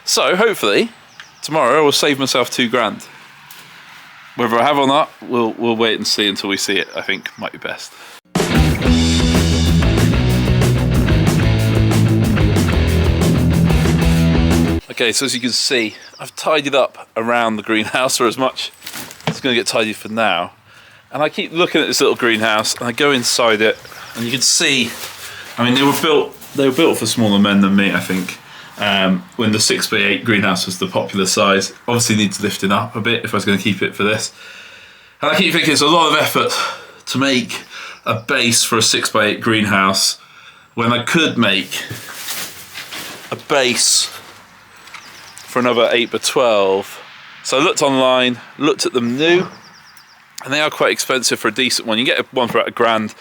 So hopefully tomorrow I will save myself £2,000. Whether I have or not, we'll wait and see until we see it. I think might be best. Okay, so as you can see, I've tidied up around the greenhouse, or as much as it's going to get tidy for now. And I keep looking at this little greenhouse, and I go inside it, and you can see, I mean, they were built for smaller men than me, I think. When the 6x8 greenhouse was the popular size. Obviously needs lifting up a bit if I was going to keep it for this. And I keep thinking it's a lot of effort to make a base for a 6x8 greenhouse when I could make a base for another 8x12. So I looked online, looked at them new, and they are quite expensive for a decent one. You get one for about £1,000,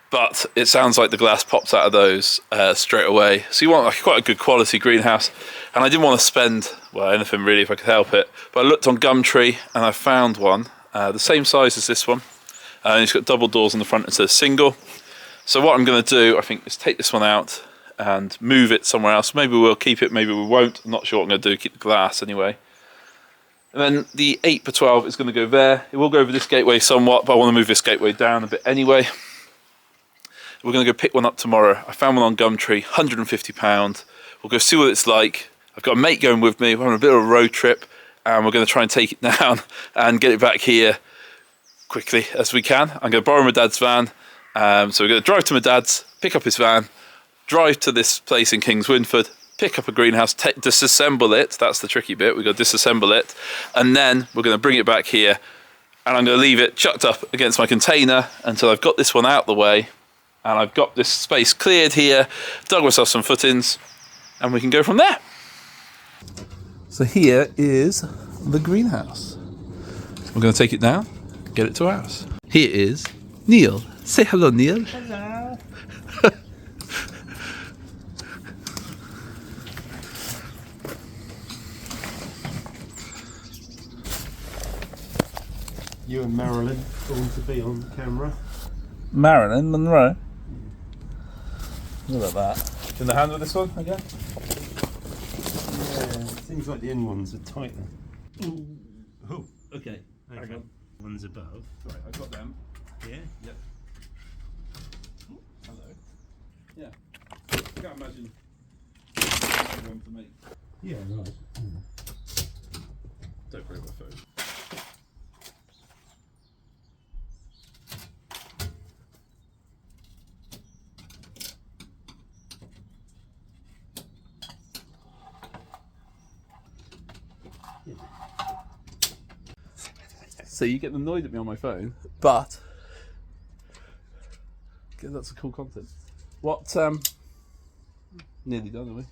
but it sounds like the glass pops out of those straight away. So you want like quite a good quality greenhouse. And I didn't want to spend, well, anything really if I could help it. But I looked on Gumtree and I found one, the same size as this one. And it's got double doors on the front instead of single. So what I'm going to do, I think, is take this one out and move it somewhere else. Maybe we'll keep it, maybe we won't. I'm not sure what I'm going to do, keep the glass anyway. And then the 8x12 is going to go there. It will go over this gateway somewhat, but I want to move this gateway down a bit anyway. We're going to go pick one up tomorrow. I found one on Gumtree, £150. We'll go see what it's like. I've got a mate going with me. We're having a bit of a road trip, and we're going to try and take it down and get it back here quickly as we can. I'm going to borrow my dad's van. So we're going to drive to my dad's, pick up his van, drive to this place in Kings Winford, pick up a greenhouse, disassemble it. That's the tricky bit. We've got to disassemble it. And then we're going to bring it back here, and I'm going to leave it chucked up against my container until I've got this one out of the way. And I've got this space cleared here, dug myself some footings, and we can go from there. So here is the greenhouse. We're going to take it down, get it to ours. Here is Neil. Say hello, Neil. Hello. You and Marilyn going to be on camera. Marilyn Monroe. Look at that. Can I handle this one again? Yeah, seems like the end ones are tighter. Ooh. Oh, okay. Hang on. One's above. Right, I've got them. Yeah? Yep. Oh, hello. Yeah. I can't imagine one to make. Yeah, right. Don't break my phone. So you get annoyed at me on my phone, but okay, that's a cool content. What? Nearly done, are we?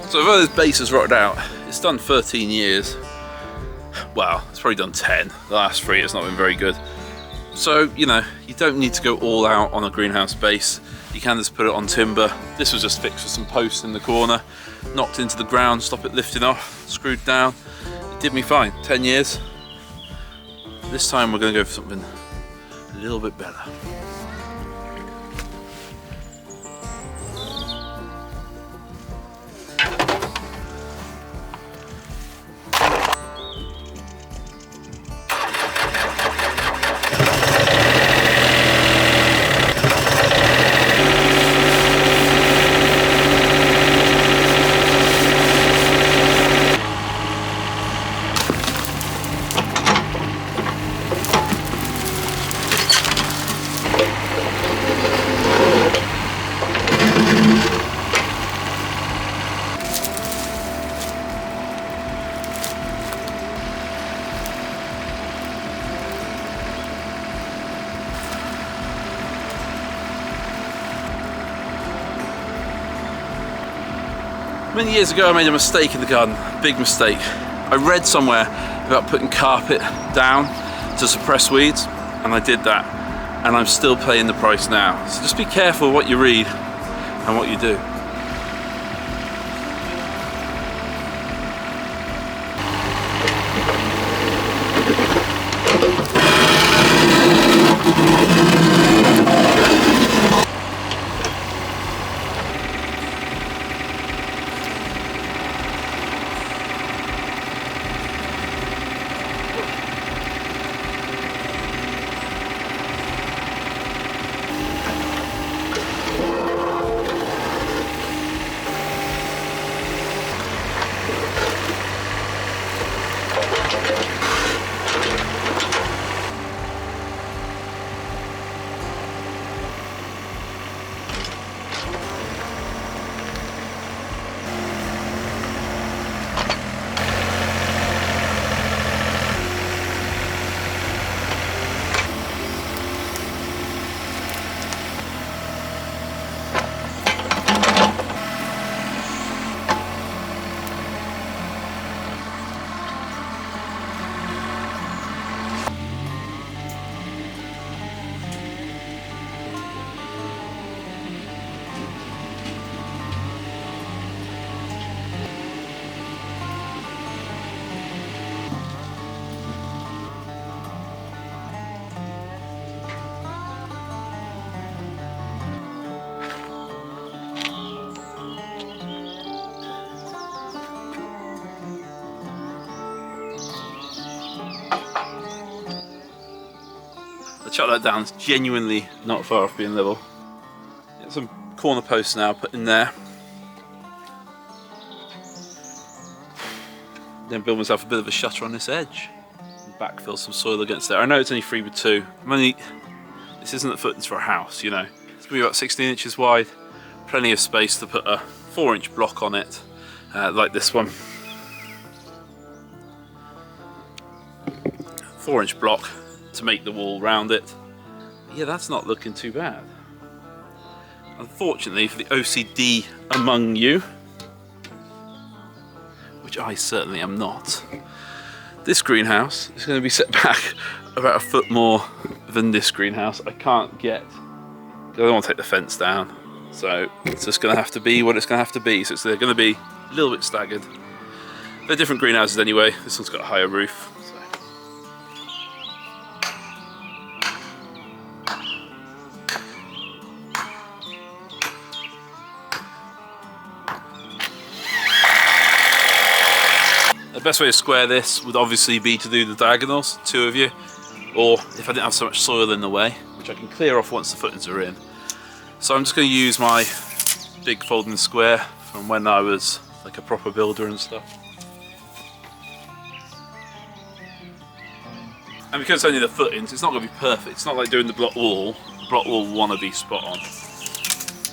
So although this base has rotted out, it's done 13 years. Well, it's probably done 10. The last 3 it's not been very good. So, you know, you don't need to go all out on a greenhouse base. You can just put it on timber. This was just fixed with some posts in the corner, knocked into the ground, stop it lifting off, screwed down. It did me fine, 10 years. This time we're gonna go for something a little bit better. Many years ago I made a mistake in the garden, big mistake. I read somewhere about putting carpet down to suppress weeds, and I did that, and I'm still paying the price now. So just be careful what you read and what you do. Chuck that down, it's genuinely not far off being level. Get some corner posts now put in there. Then build myself a bit of a shutter on this edge. And backfill some soil against there. I know it's only 3x2. This isn't the footings for a house, you know. It's gonna be about 16 inches wide. Plenty of space to put a 4-inch block on it, like this one. 4-inch block to make the wall round it. Yeah, that's not looking too bad. Unfortunately for the OCD among you, which I certainly am not, this greenhouse is going to be set back about a foot more than this greenhouse. I can't get, I don't want to take the fence down, so it's just going to have to be what it's going to have to be. So they're going to be a little bit staggered. They're different greenhouses anyway. This one's got a higher roof. The best way to square this would obviously be to do the diagonals, 2 of you, or if I didn't have so much soil in the way, which I can clear off once the footings are in. So I'm just going to use my big folding square from when I was like a proper builder and stuff. And because it's only the footings, it's not going to be perfect. It's not like doing the block wall. The block wall will want to be spot on.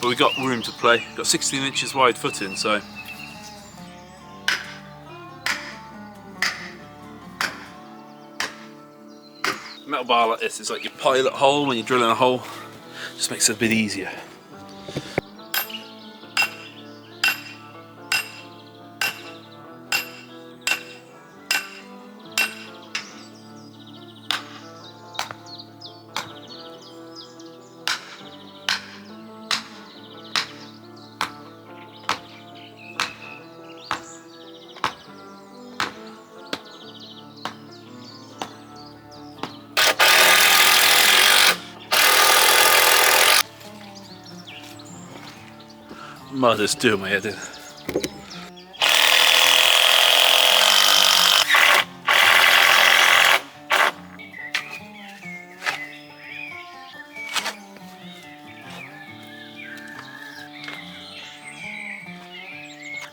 But we've got room to play. We've got 16 inches wide footing, so metal bar like this is like your pilot hole when you're drilling a hole. Just makes it a bit easier. Mud is doing my head in.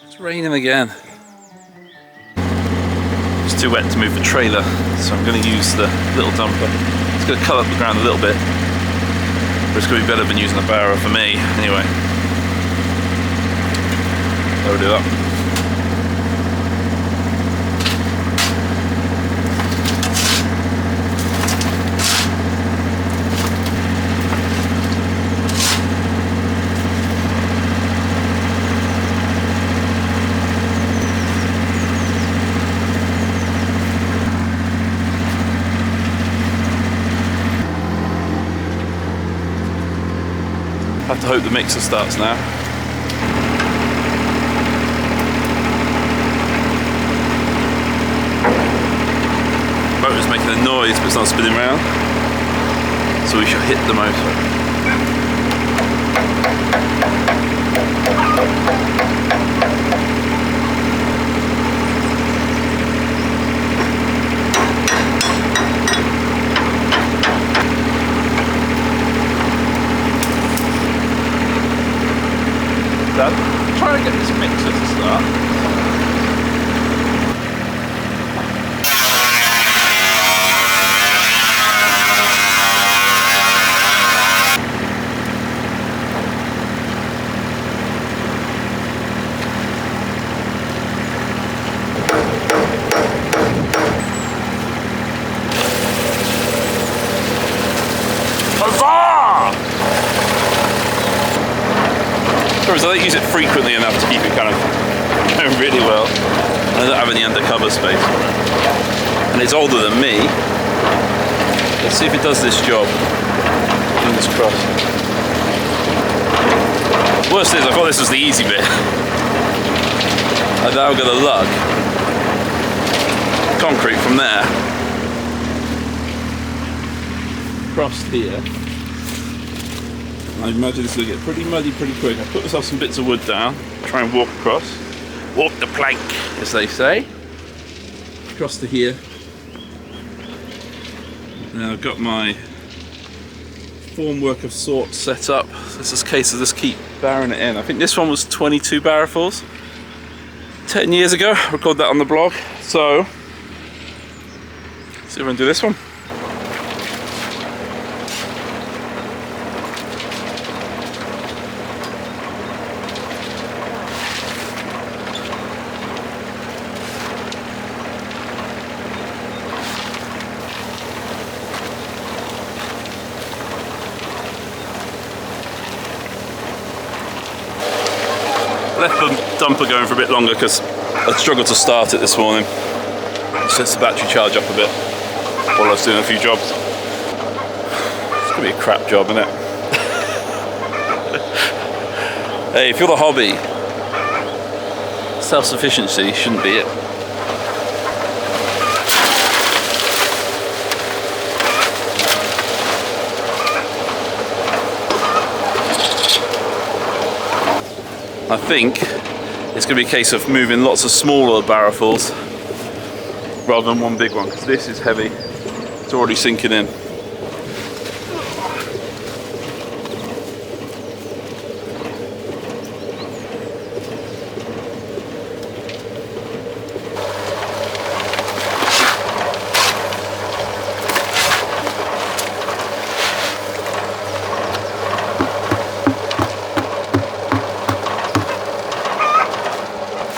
It's raining again. It's too wet to move the trailer, so I'm going to use the little dumper. It's going to cut up the ground a little bit, but it's going to be better than using a barrow for me, anyway. Load it up. Have to hope the mixer starts now. Motor's making a noise but it's not spinning around, so we should hit the motor. Dad, try and get this mixer to start. I don't use it frequently enough to keep it kind of going really well. I don't have any undercover space for it. And it's older than me. Let's see if it does this job. Fingers crossed. Worst is, I thought this was the easy bit. I've now got to lug concrete from there across here. I imagine this will get pretty muddy pretty quick. I put myself some bits of wood down, try and walk across. Walk the plank, as they say. Across to here. Now I've got my formwork of sorts set up. This is a case of just keep barring it in. I think this one was 22 barrelfuls 10 years ago. I recorded that on the blog. So, let's see if I can do this one. Left the dumper going for a bit longer because I struggled to start it this morning. Just let the battery charge up a bit while I was doing a few jobs. It's gonna be a crap job, isn't it? Hey, if you're the hobby, self-sufficiency shouldn't be it. I think it's going to be a case of moving lots of smaller barrelfuls rather than one big one, because this is heavy. It's already sinking in.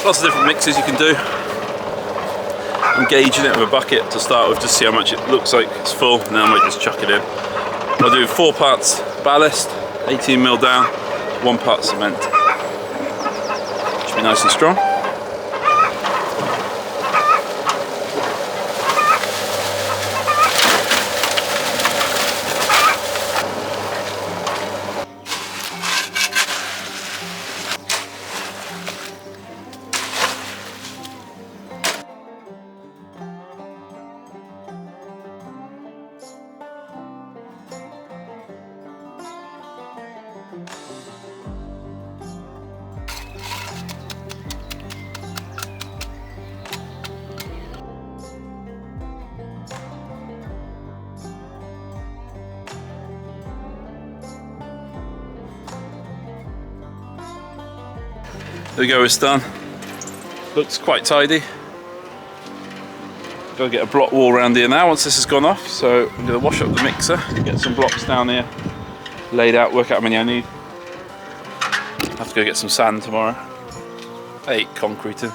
Lots of different mixes you can do. I'm gauging it with a bucket to start with, just to see how much it looks like it's full, and then I might just chuck it in. I'll do 4 parts ballast, 18mm down, 1 part cement. Should be nice and strong. There we go, it's done. Looks quite tidy. Gotta get a block wall around here now once this has gone off, so I'm gonna wash up the mixer, get some blocks down here laid out, work out how many I need. Have to go get some sand tomorrow. I hate concreting.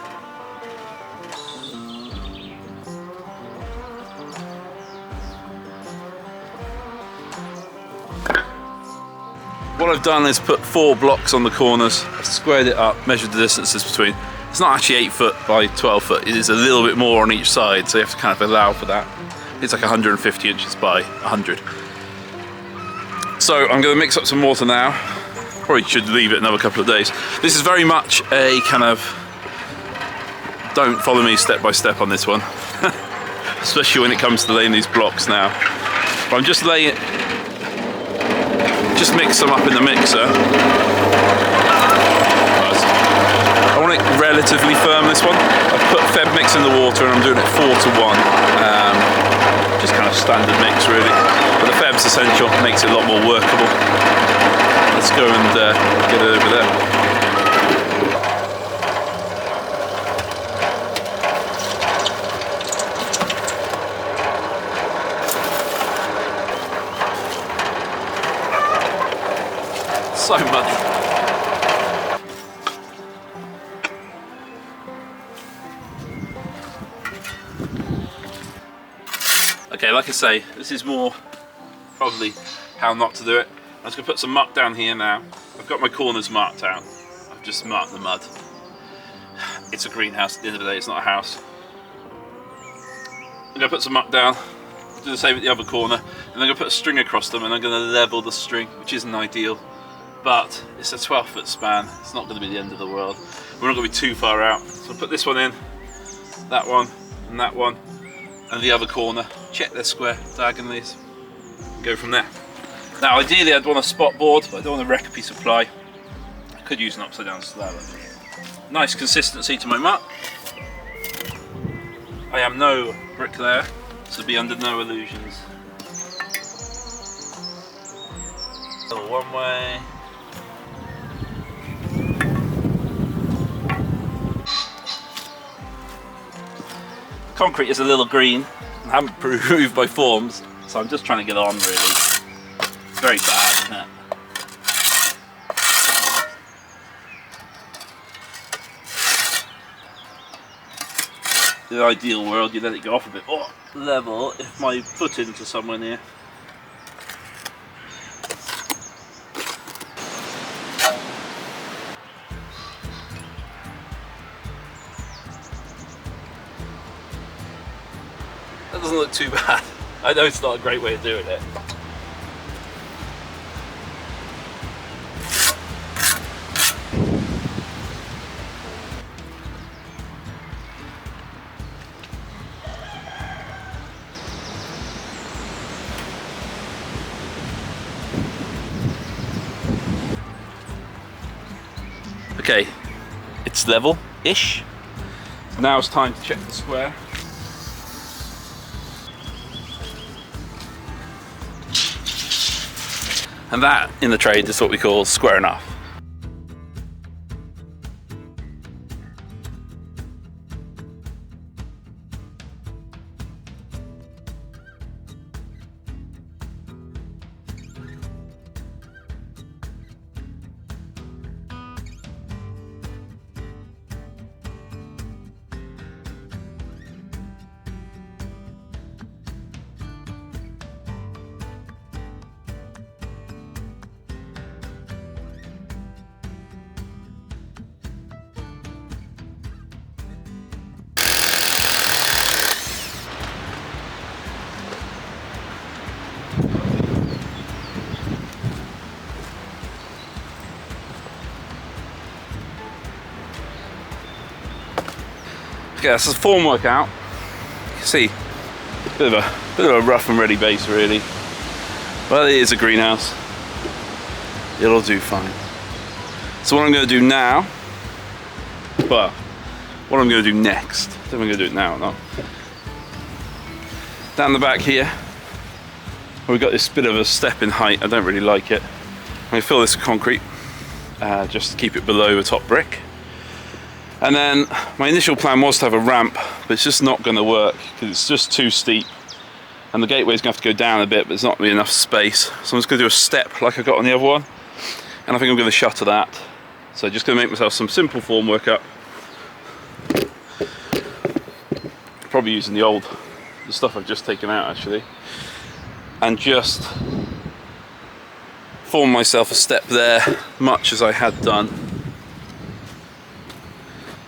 What I've done is put 4 blocks on the corners, I've squared it up, measured the distances between. It's not actually 8 foot by 12 foot, it is a little bit more on each side, so you have to kind of allow for that. It's like 150 inches by 100. So I'm going to mix up some water now, Probably should leave it another couple of days. This is very much a kind of, don't follow me step by step on this one. Especially when it comes to laying these blocks now. But I'm just laying, just mix them up in the mixer. I want it relatively firm, this one. I've put Feb mix in the water and I'm doing it 4:1. Just kind of standard mix really. But the Feb's essential, makes it a lot more workable. Let's go and get it over there. So muddy. Okay, like I say, this is more probably how not to do it. I'm just going to put some muck down here now. I've got my corners marked out. I've just marked the mud. It's a greenhouse at the end of the day, it's not a house. I'm going to put some muck down, do the same at the other corner, and then I'm going to put a string across them and I'm going to level the string, which isn't ideal. But it's a 12-foot span, it's not going to be the end of the world. We're not going to be too far out. So I'll put this one in, and that one, and the other corner. Check they're square diagonally, and go from there. Now ideally I'd want a spot board, but I don't want to wreck a piece of ply. I could use an upside down slab. Nice consistency to my muck. I am no bricklayer, so be under no illusions. So one way. Concrete is a little green. I haven't proved by forms, so I'm just trying to get on really. Very bad, isn't it? In the ideal world, you let it go off a bit. Oh, level if my foot into somewhere near. That doesn't look too bad. I know it's not a great way of doing it. Okay, it's level-ish. Now it's time to check the square. And that, in the trade, is what we call square enough. Okay, that's the form workout. You can see a bit of a rough and ready base really. But it is a greenhouse. It'll do fine. So what I'm going to do now, well, what I'm going to do next, I don't know if I'm going to do it now or not. Down the back here, we've got this bit of a step in height. I don't really like it. I'm going to fill this with concrete, just to keep it below the top brick. And then my initial plan was to have a ramp, but it's just not going to work because it's just too steep. And the gateway's going to have to go down a bit, but there's not really enough space. So I'm just going to do a step like I got on the other one. And I think I'm going to shutter that. So just going to make myself some simple form work up. Probably using the stuff I've just taken out actually. And just form myself a step there, much as I had done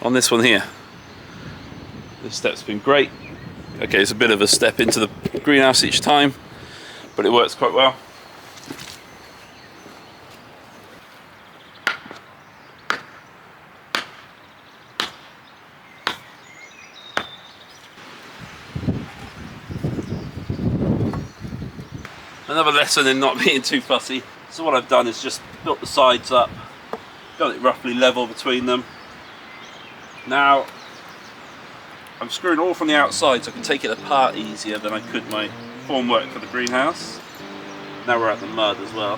on this one here. This step's been great. Okay, it's a bit of a step into the greenhouse each time, but it works quite well. Another lesson in not being too fussy. So what I've done is just built the sides up, got it roughly level between them. Now I'm screwing all from the outside so I can take it apart easier than I could my formwork for the greenhouse. Now we're at the mud as well.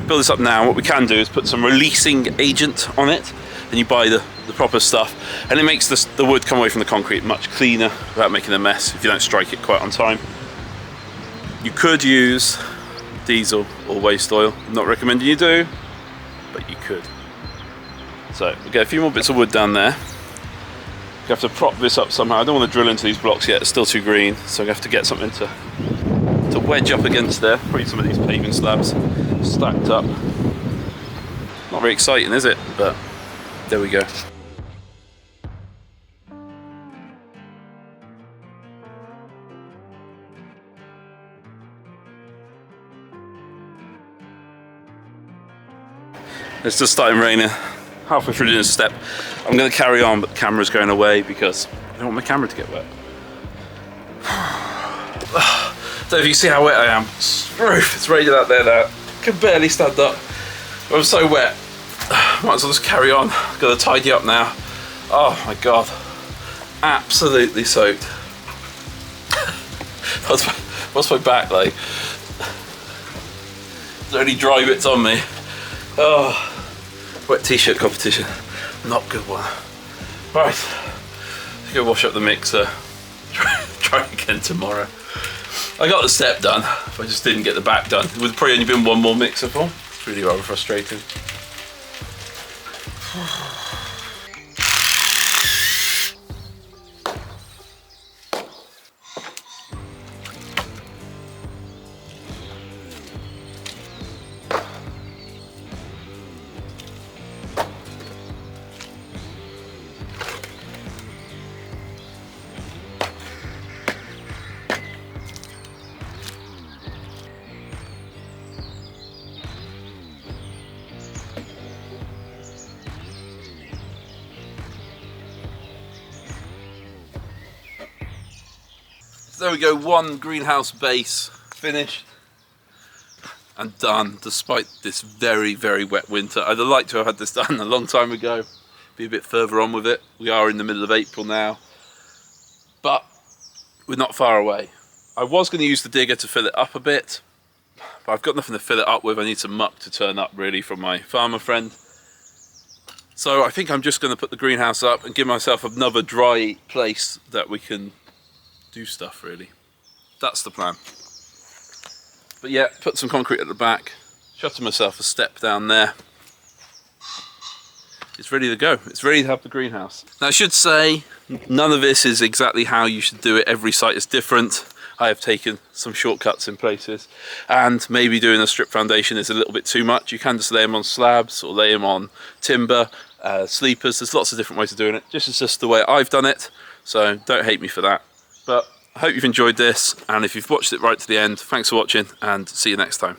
Build this up now. What we can do is put some releasing agent on it, and you buy the proper stuff, and it makes the wood come away from the concrete much cleaner without making a mess if you don't strike it quite on time. You could use diesel or waste oil. I'm not recommending you do, but you could. So we'll get a few more bits of wood down there. You have to prop this up somehow. I don't want to drill into these blocks yet, it's still too green, so I have to get something to wedge up against there. Probably some of these paving slabs stacked up. Not very exciting, is it? But there we go. It's just starting raining. Halfway through doing a step. I'm going to carry on, but the camera's going away because I don't want my camera to get wet. So if you see how wet I am, it's raining out there now. I can barely stand up. I'm so wet. Might as well just carry on. Got to tidy up now. Oh my god. Absolutely soaked. What's my back like? There's only dry bits on me. Oh. Wet t-shirt competition, not good one. Right, go wash up the mixer, try again tomorrow. I got the step done, but I just didn't get the back done. It would probably only been one more mixer full. It's really rather frustrating. There we go, one greenhouse base finished and done, despite this very, very wet winter. I'd have liked to have had this done a long time ago, be a bit further on with it. We are in the middle of April now, but we're not far away. I was going to use the digger to fill it up a bit, but I've got nothing to fill it up with. I need some muck to turn up really from my farmer friend. So I think I'm just going to put the greenhouse up and give myself another dry place that we can do stuff really. That's the plan. But yeah, put some concrete at the back, shutting myself a step down there. It's ready to go. It's ready to have the greenhouse. Now I should say, none of this is exactly how you should do it. Every site is different. I have taken some shortcuts in places, and maybe doing a strip foundation is a little bit too much. You can just lay them on slabs or lay them on timber, sleepers. There's lots of different ways of doing it. This is just the way I've done it, so don't hate me for that. But I hope you've enjoyed this, and if you've watched it right to the end, thanks for watching and see you next time.